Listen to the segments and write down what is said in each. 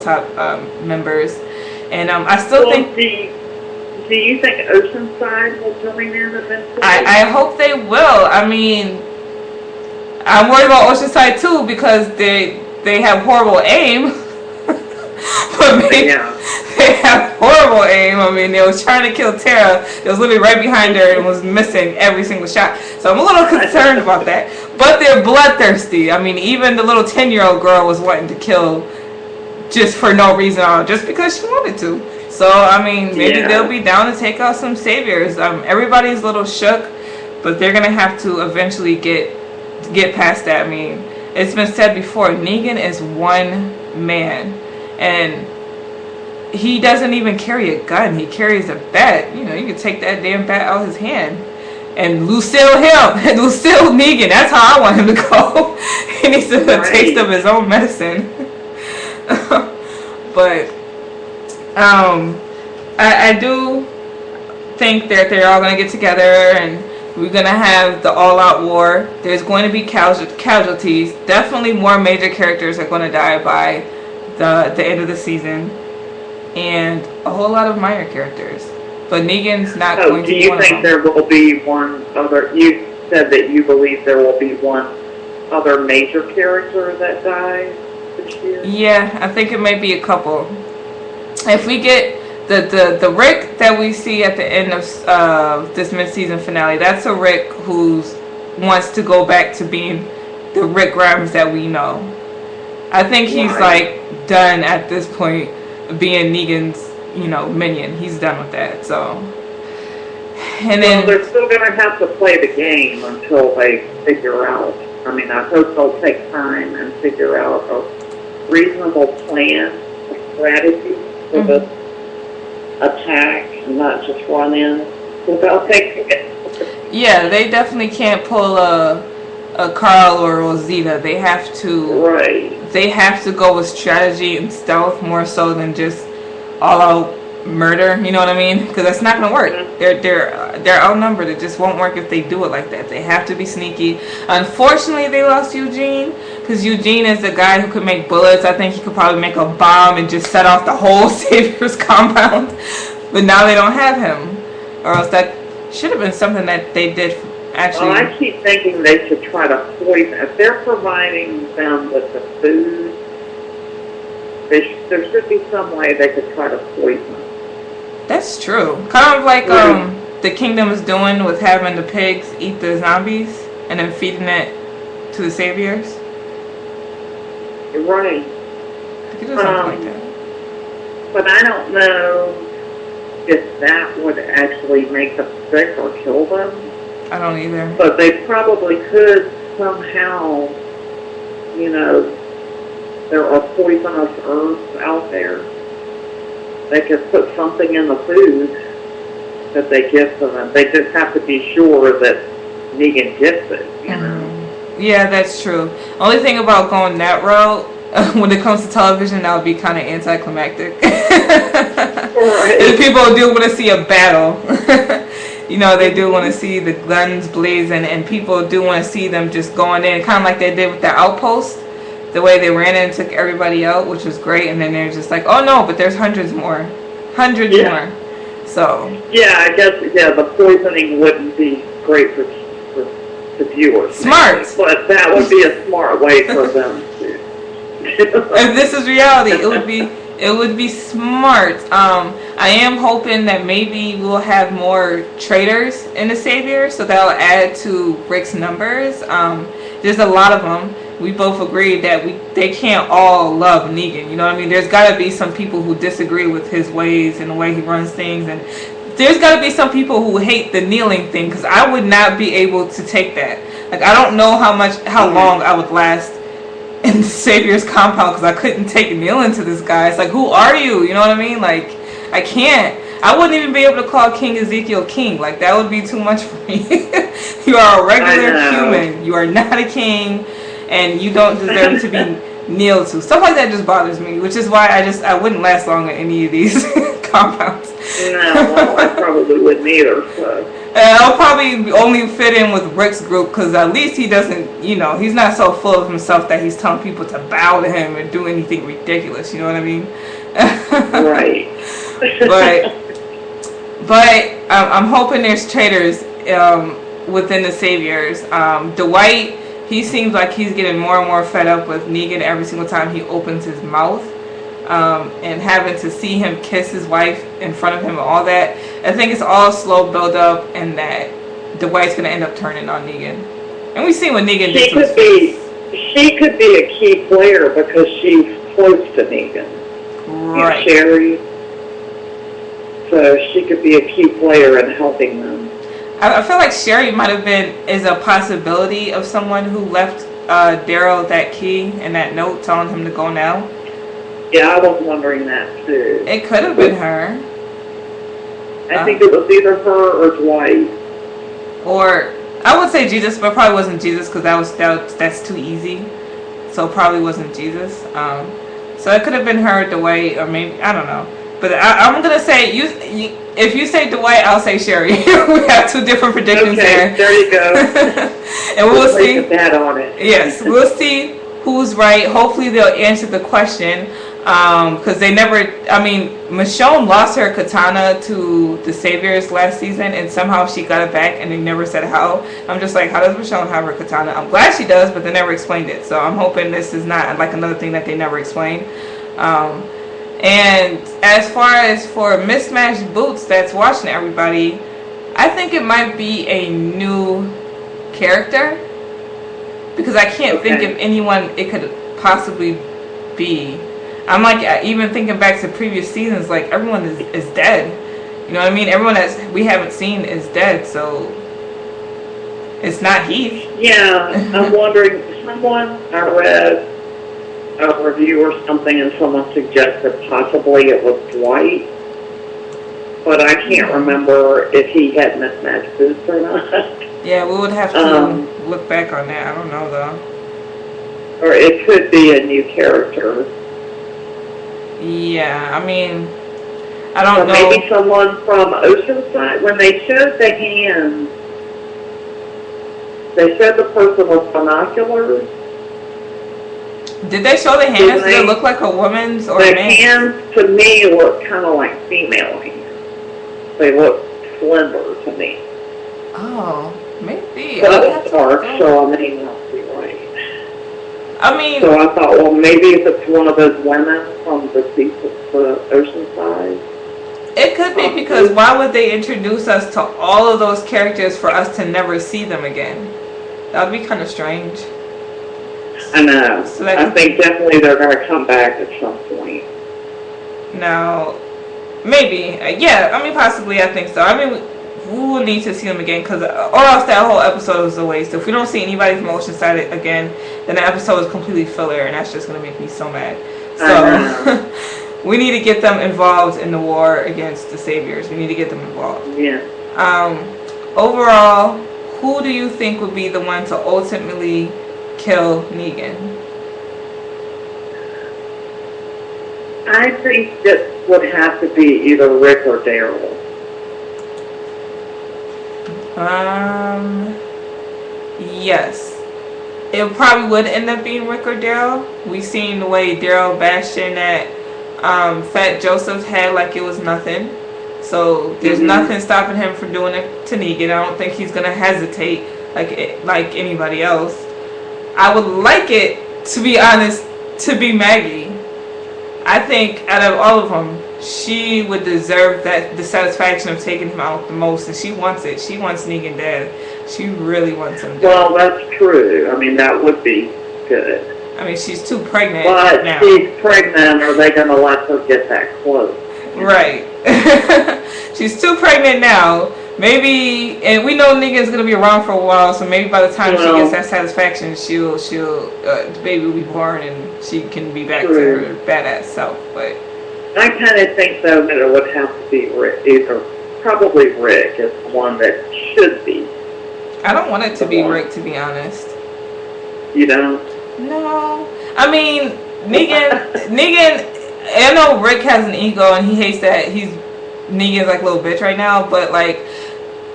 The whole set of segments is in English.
top members. And I still think. Do you think Oceanside will join in eventually? I hope they will. I mean, I'm worried about Oceanside too because they have horrible aim. But maybe they have horrible aim. I mean, they was trying to kill Tara. They was literally right behind her and was missing every single shot. So I'm a little concerned about that. But they're bloodthirsty. I mean, even the little 10-year-old girl was wanting to kill just for no reason at all, just because she wanted to. So, I mean, maybe they'll be down to take out some saviors. Everybody's a little shook, but they're going to have to eventually get past that. I mean, it's been said before, Negan is one man, and he doesn't even carry a gun. He carries a bat. You know, you can take that damn bat out of his hand and Lucille Negan. That's how I want him to go. He needs a taste of his own medicine. But I do think that they're all going to get together and we're going to have the all-out war. There's going to be casualties. Definitely more major characters are going to die by the end of the season. And a whole lot of minor characters. But Negan's not going to be one of them. Do you think there will be one other... You said that you believe there will be one other major character that dies this year? Yeah, I think it may be a couple. If we get the Rick that we see at the end of this mid-season finale, that's a Rick who wants to go back to being the Rick Grimes that we know. I think he's like done at this point being Negan's, you know, minion. He's done with that. So, and then they're still going to have to play the game until they figure out. I mean, I hope they'll take time and figure out a reasonable plan, a strategy for this attack and not just run in without taking it. Yeah, they definitely can't pull a Carl or Rosita. They have to They have to go with strategy and stealth more so than just all out murder. You know what I mean? Because that's not gonna work. They're outnumbered. It just won't work if they do it like that. They have to be sneaky. Unfortunately, they lost Eugene because Eugene is the guy who could make bullets. I think he could probably make a bomb and just set off the whole Savior's compound. But now they don't have him, or else that should have been something that they did. Actually, well, I keep thinking they should try to poison. If they're providing them with the food, there should be some way they could try to poison them. That's true. Kind of like the Kingdom is doing with having the pigs eat the zombies and then feeding it to the saviors. Right. They could do something like that. But I don't know if that would actually make them sick or kill them. I don't either. But they probably could somehow, you know, there are poisonous herbs out there. They could put something in the food that they give to them. They just have to be sure that Negan gets it, you know. Yeah, that's true. Only thing about going that route, when it comes to television, that would be kind of anticlimactic. If people do want to see a battle. You know, they do want to see the guns blazing, and people do want to see them just going in, kind of like they did with the Outpost. The way they ran in and took everybody out, which was great, and then they're just like, oh no, but there's hundreds more. More. So. Yeah, I guess, the poisoning wouldn't be great for the viewers. Smart. Maybe, but that would be a smart way for them to. If this is reality, it would be smart. I am hoping that maybe we'll have more traitors in the Savior, so that'll add to Rick's numbers. There's a lot of them. We both agreed that they can't all love Negan. You know what I mean? There's got to be some people who disagree with his ways and the way he runs things, and there's got to be some people who hate the kneeling thing, because I would not be able to take that. Like, I don't know how long I would last in the Savior's compound, because I couldn't take kneeling to this guy. It's like, who are you? You know what I mean? Like, I can't. I wouldn't even be able to call King Ezekiel king. Like, that would be too much for me. You are a regular human. You are not a king, and you don't deserve to be kneeled to. Stuff like that just bothers me, which is why I wouldn't last long in any of these compounds. No, I probably wouldn't either. So. I'll probably only fit in with Rick's group because at least he doesn't, he's not so full of himself that he's telling people to bow to him and do anything ridiculous. You know what I mean? Right. but I'm hoping there's traitors within the Saviors. Dwight, he seems like he's getting more and more fed up with Negan every single time he opens his mouth. And having to see him kiss his wife in front of him and all that. I think it's all slow build up and that Dwight's going to end up turning on Negan. And we see what Negan did. She could be a key player because she's close to Negan. Right. Sherry. So she could be a key player in helping them. I feel like Sherry might have is a possibility of someone who left Daryl that key and that note telling him to go now. Yeah, I was wondering that too. It could have been her. I think it was either her or Dwight. Or I would say Jesus, but probably wasn't Jesus because that's too easy. So it probably wasn't Jesus. So it could have been her, Dwight, or maybe I don't know. But I'm gonna say if you say Dwight, I'll say Sherry. We have two different predictions there. There you go. And we'll see. That on it. Yes, we'll see who's right. Hopefully they'll answer the question. Because they never, Michonne lost her katana to the Saviors last season, and somehow she got it back, and they never said how. I'm just like, how does Michonne have her katana? I'm glad she does, but they never explained it. So I'm hoping this is not like another thing that they never explained. And as far as for Mismatched Boots that's watching everybody, I think it might be a new character. Because I can't think of anyone it could possibly be. I'm like, even thinking back to previous seasons, like everyone is dead. You know what I mean? Everyone that we haven't seen is dead, so it's not Heath. Yeah, I'm wondering, I read a review or something and someone suggested possibly it was Dwight, but I can't remember if he had mismatched boots or not. Yeah, we would have to look back on that. I don't know though. Or it could be a new character. Yeah, I don't know. Maybe someone from Oceanside. When they showed the hands, they showed the person with binoculars. Did they show the hands? Did it look like a woman's or a man's? The hands, to me, look kind of like female hands. They look slender to me. Oh, maybe. But it was dark, so I may not be right. So I thought, well, maybe if it's one of those women from the Oceanside. It could be, because why would they introduce us to all of those characters for us to never see them again? That would be kind of strange. I know. So I think definitely they're going to come back at some point. No, maybe. Yeah, possibly, I think so. We will need to see them again, because or else that whole episode was a waste. If we don't see anybody from Oceanside again, then the episode is completely filler, and that's just going to make me so mad. So we need to get them involved in the war against the Saviors. We need to get them involved. Yeah. Overall, who do you think would be the one to ultimately kill Negan? I think it would have to be either Rick or Daryl. Yes. It probably would end up being Rick or Daryl. We seen the way Daryl bashed in that Fat Joseph's head like it was nothing. So there's nothing stopping him from doing it to Negan. I don't think he's gonna hesitate like anybody else. I would like it, to be honest, to be Maggie. I think out of all of them, she would deserve the satisfaction of taking him out the most, and she wants it. She wants Negan dead. She really wants him dead. Well, that's true. That would be good. She's too pregnant but now. She's pregnant. Are they going to let her get that close? Right. She's too pregnant now. Maybe, and we know Negan's going to be around for a while, so maybe by the time she gets that satisfaction, the baby will be born and she can be back to her badass self. But I kind of think, though, that it would have to be Rick, probably Rick is the one that should be. I don't want it to be Rick, to be honest. You don't? No. Negan, I know Rick has an ego and he hates that Negan's like a little bitch right now, but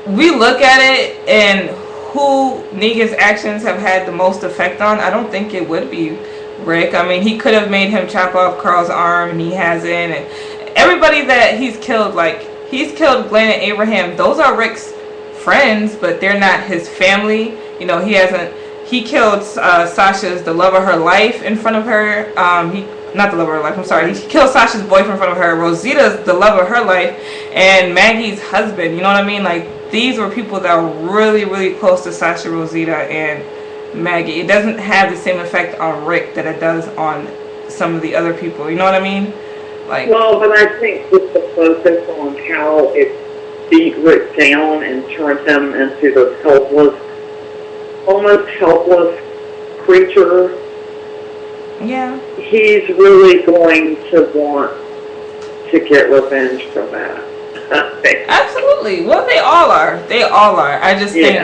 we look at it and who Negan's actions have had the most effect on, I don't think it would be Rick. I mean, he could have made him chop off Carl's arm, and he hasn't. And everybody that he's killed, like, he's killed Glenn and Abraham. Those are Rick's friends, but they're not his family. You know, he killed Sasha's, the love of her life, in front of her. Not the love of her life, I'm sorry. He killed Sasha's boyfriend in front of her. Rosita's the love of her life, and Maggie's husband. You know what I mean? Like, these were people that were really, really close to Sasha, Rosita, and Maggie. It doesn't have the same effect on Rick that it does on some of the other people. You know what I mean? Like, well, but I think with the focus on how it beat Rick down and turned him into this helpless, almost helpless creature. Yeah. He's really going to want to get revenge for that. Absolutely. Well, they all are. They all are. I just think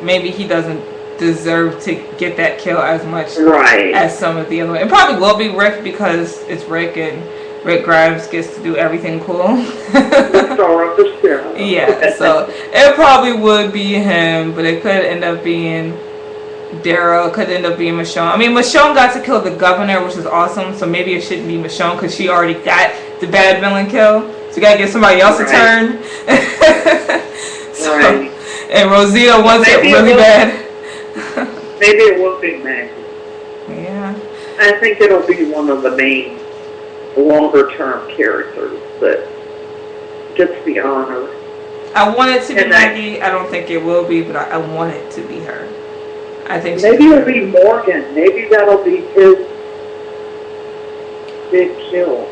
maybe he doesn't deserve to get that kill as much as some of the other ones. It probably will be Rick because it's Rick and Rick Grimes gets to do everything cool. The star of the show. Yeah, so it probably would be him, but it could end up being Daryl. It could end up being Michonne. I mean, Michonne got to kill the governor, which is awesome, so maybe it shouldn't be Michonne because she already got the bad villain kill. So you gotta give somebody else a turn. And Rosita wants it really bad. Maybe it will be Maggie. Yeah. I think it'll be one of the main longer-term characters that gets the honor. I want it to be Maggie. I don't think it will be, but I want it to be her. I think maybe it'll be Morgan. Maybe that'll be his big kill.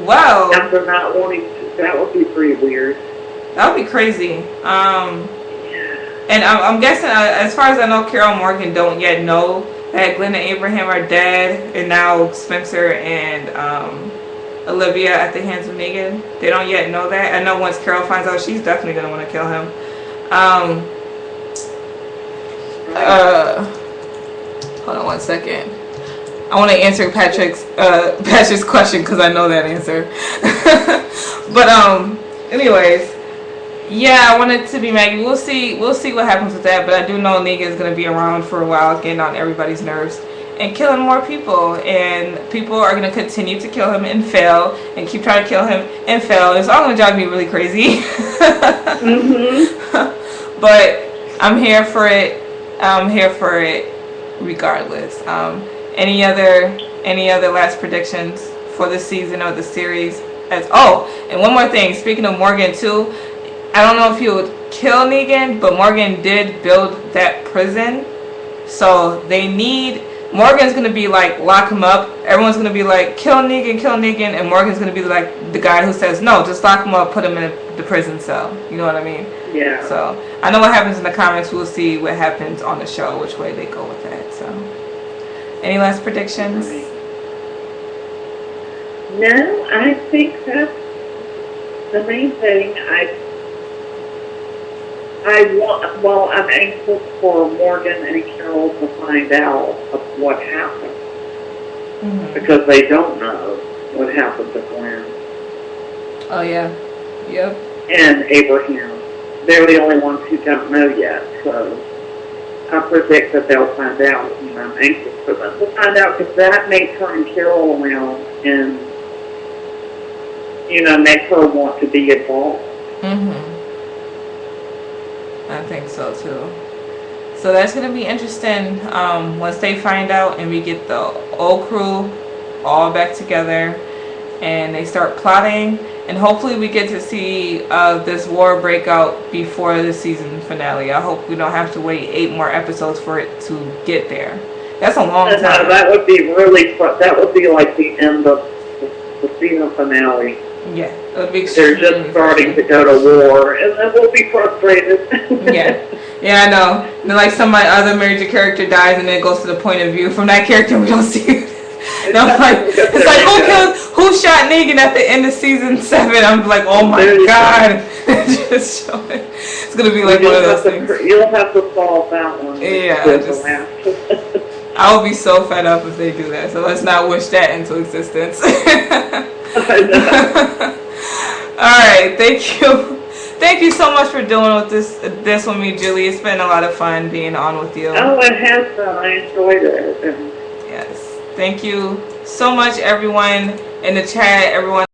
Wow. After not wanting to, that would be pretty weird. That would be crazy. And I'm guessing, as far as I know, Carol and Morgan don't yet know that Glenn and Abraham are dead, and now Spencer and Olivia at the hands of Negan. They don't yet know that. I know once Carol finds out, she's definitely going to want to kill him. Hold on one second. I want to answer Patrick's question because I know that answer. But anyways, yeah, I want it to be Maggie. We'll see what happens with that. But I do know Negan's gonna be around for a while, getting on everybody's nerves and killing more people. And people are gonna continue to kill him and fail, and keep trying to kill him and fail. It's all gonna drive me really crazy. But I'm here for it. I'm here for it, regardless. Any other last predictions for this season or the series? And one more thing. Speaking of Morgan too, I don't know if he would kill Negan, but Morgan did build that prison, so Morgan's gonna be like, lock him up. Everyone's gonna be like, kill Negan, and Morgan's gonna be like the guy who says, no, just lock him up, put him in the prison cell. You know what I mean? Yeah. So I know what happens in the comics. We'll see what happens on the show, which way they go with that. So, any last predictions? No, I think that's the main thing. I'm anxious for Morgan and Carol to find out of what happened. Because they don't know what happened to Glenn. Oh, yeah. Yep. And Abraham. They're the only ones who don't know yet, so I predict that they'll find out, and I'm anxious for them to find out, because that may turn Carol around and, make her want to be involved. I think so too. So that's going to be interesting once they find out and we get the old crew all back together and they start plotting, and hopefully we get to see this war break out before the season finale. I hope we don't have to wait 8 more episodes for it to get there. That's a long time. No, that would be really fun. That would be like the end of the season finale. Yeah, it would be. They're just starting to go to war, and then we'll be frustrated. Yeah, I know. And then, like, some other major character dies, and then it goes to the point of view from that character, and we don't see it. And I'm like, it's like, who shot Negan at the end of season 7? I'm like, oh my god. Just show it. It's gonna be like one of those things. You'll have to solve that one. Yeah, I will be so fed up if they do that. So let's not wish that into existence. All right, thank thank you so much for doing with this with me, Julie. It's been a lot of fun being on with you. Oh, it has been. I enjoyed it. Yes. Thank you so much, everyone in the chat, everyone